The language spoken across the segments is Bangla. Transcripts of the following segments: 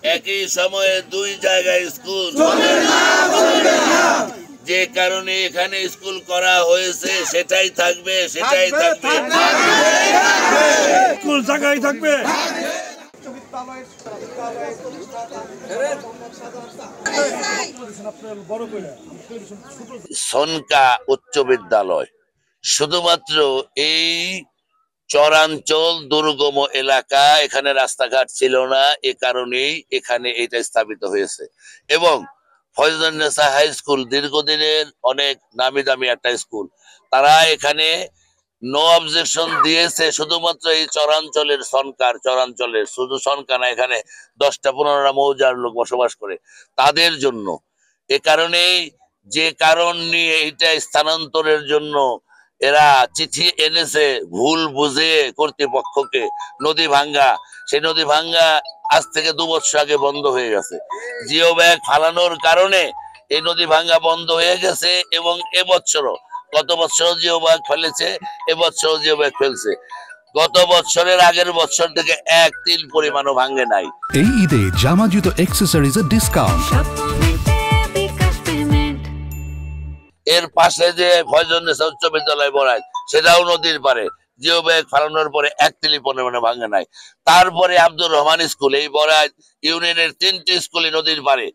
একই সময়ে দুই জায়গায় স্কুল, যে কারণে এখানে স্কুল করা হয়েছে সেটাই থাকবে, সেটাই থাকবে, স্কুল জায়গায় থাকবে। সনকা উচ্চ বিদ্যালয় শুধুমাত্র এই চরাঞ্চল দুর্গম এলাকা, এখানে রাস্তাঘাট ছিল না, এ কারণেই এখানে এটা স্থাপিত হয়েছে। এবং ফয়জুন্নেসা হাই স্কুল দীর্ঘদিনের অনেক নামি দামি একটা স্কুল, তারা এখানে নো অবজেকশন দিয়েছে শুধুমাত্র এই চরাঞ্চলের সনকার, চরাঞ্চলের শুধু সনকা না, এখানে 10-15টা মৌজার লোক বসবাস করে, তাদের জন্য। এ কারণেই যে কারণ নিয়ে এটা স্থানান্তরের জন্য এরা চিঠি এনেছে ভুল বুঝে কর্তৃপক্ষকে, নদী ভাঙ্গা, সেই নদী ভাঙ্গা আজ থেকে 2 বছর আগে বন্ধ হয়ে গেছে। জিও ব্যাগ ফালানোর কারণে এই নদী ভাঙ্গা বন্ধ হয়ে গেছে। এবং এবছরও, গত বছর জিও ব্যাগ ফেলেছে, এবছর জিও ব্যাগ ফেলছে। গত বছরের আগের বছর থেকে 1 তিল পরিমাণও ভাঙ্গে নাই। এই ঈদে জামা জুতো অ্যাকসেসরিজের ডিসকাউন্ট। এর পাশে যে ফয়জুন্নেসা উচ্চ বিদ্যালয় বড়াই, সেটাও নদীর পারে, জিও ব্যাগ ফালানোর পরে 1 তিল পরিমাণে ভাঙে নাই। তারপরে আব্দুর রহমান স্কুল, এই বড়াই ইউনিয়নের 3টি স্কুলে নদীর পারে,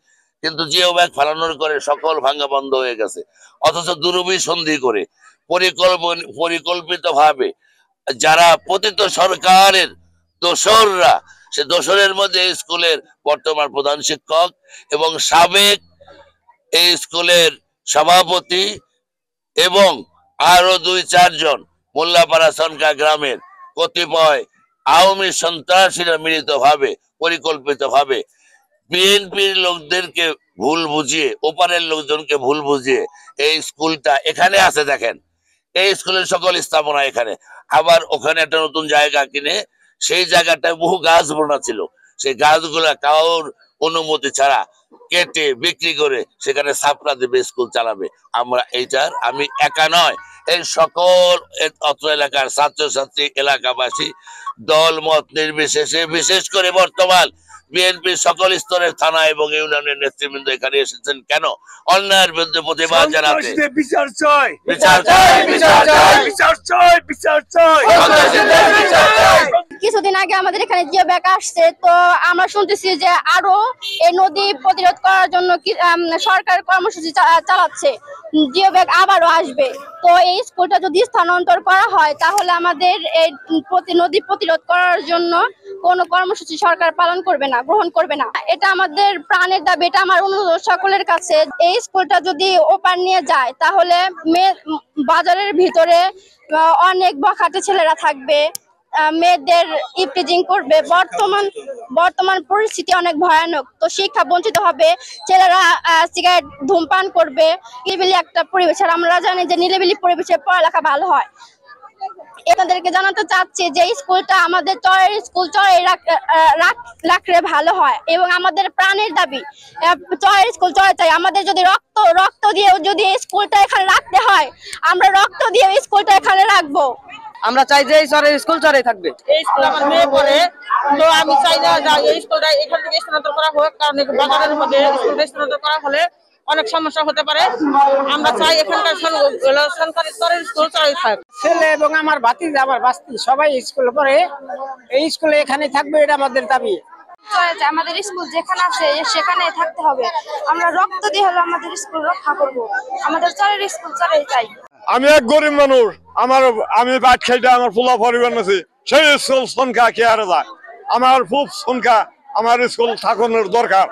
কিন্তু জিও ব্যাগ ফালানোর করে সকল ভাঙ্গা বন্ধ হয়ে গেছে। অথচ দুরভিসন্ধি করে পরিকল্পিতভাবে যারা পতিত সরকারের দোসররা, সে দোসরের মধ্যে স্কুলের বর্তমান প্রধান শিক্ষক এবং সাবেক এই স্কুলের সভাপতি এবং আরো 2-4 জন মোল্লাপাড়া সনকা গ্রামের কতিপয় আওয়ামী সন্ত্রাসীরা মিলিতভাবে পরিকল্পিতভাবে বিএনপির লোকদেরকে ভুল বুঝিয়ে, ওপারের লোকজনকে ভুল বুঝিয়ে এই স্কুলটা এখানে আছে। দেখেন, এই স্কুলের সকল স্থাপনা এখানে, আবার ওখানে একটা নতুন জায়গা কিনে সেই জায়গাটায় বহু গাছ বোনা ছিল, সেই গাছগুলা কারোর অনুমতি ছাড়া কেটে বিক্রি করে সেখানে ছাপড়া দেবে, স্কুল চালাবে। আমি একা নয়, এই সকল অত্র এলাকার ছাত্রছাত্রী, এলাকাবাসী, দল মত নির্বিশেষে, বিশেষ করে বর্তমান বিএনপির সকল স্তরের থানা এবং ইউনিয়নের নেতৃবৃন্দ এখানে এসেছেন। কেন? অন্যায়ের বিরুদ্ধে প্রতিবাদ জানাতে। বিচার চাই, বিচার চাই, বিচার চাই, বিচার চাই, বিচার চাই। কিছুদিন আগে আমাদের এখানে জিও ব্যাগ আসছে, তো আমরা শুনতেছি যে আরো এই নদী প্রতিরোধ করার জন্য সরকার কর্মসূচি চালাচ্ছে, জিও ব্যাগ আবারও আসবে। তো এই স্কুলটা যদি স্থানান্তর করা হয় তাহলে আমাদের এই নদী প্রতিরোধ করার জন্য কোনো কর্মসূচি সরকার পালন করবে না, গ্রহণ করবে না। এটা আমাদের প্রাণের দাবি, এটা আমার অনুরোধ সকলের কাছে। এই স্কুলটা যদি ওপার নিয়ে যায় তাহলে বাজারের ভিতরে অনেক বখাটে ছেলেরা থাকবে, মেয়েদের ইফটিজিং করবে। বর্তমান পরিস্থিতি অনেক ভয়ানক, তো শিক্ষা বঞ্চিত হবে, ছেলেরা সিগারেট ধূমপান করবে, নিরিবিলি একটা পরিবেশ। আর আমরা জানি যে নিরিবিলি পরিবেশে পড়ালেখা ভালো হয়। আপনাদেরকে জানাতে চাচ্ছি যে স্কুলটা আমাদের চরের স্কুল, চরে রাখলে ভালো হয় এবং আমাদের প্রাণের দাবি চরের স্কুল চরে চাই। আমাদের যদি রক্ত দিয়ে যদি স্কুলটা এখানে রাখতে হয়, আমরা রক্ত দিয়ে স্কুলটা এখানে রাখবো। আমরা চাই যে এই চরের স্কুল চরে থাকবে। এই স্কুল আমার মেয়ে পড়ে, তো আমি চাই না এই স্কুলটা এখান থেকে স্থানান্তর করা হোক, কারণ বাজারের মধ্যে স্কুলটা স্থানান্তর করা হলে অনেক সমস্যা হতে পারে। আমরা চাই এখানকার সরকারি চরের স্কুল চরে থাক। ছেলে এবং আমার ভাতিজা, আমার বাস্তি সবাই স্কুলে পড়ে, এই স্কুলে এখানে থাকবে, এটা আমাদের দাবি। আমাদের স্কুল যেখানে আছে সেখানে থাকতে হবে। আমরা রক্ত দিয়ে হলো আমাদের স্কুল রক্ষা করবো, আমাদের চরের স্কুল চরেই চাই। আমি এক গরিব মানুষ, আমি বাদ খাইটা আমার ফুলা পরিবার আছে, সেই স্কুল সনকা কে আর যায়, আমার খুব সনকা, আমার স্কুল থাকানোর দরকার।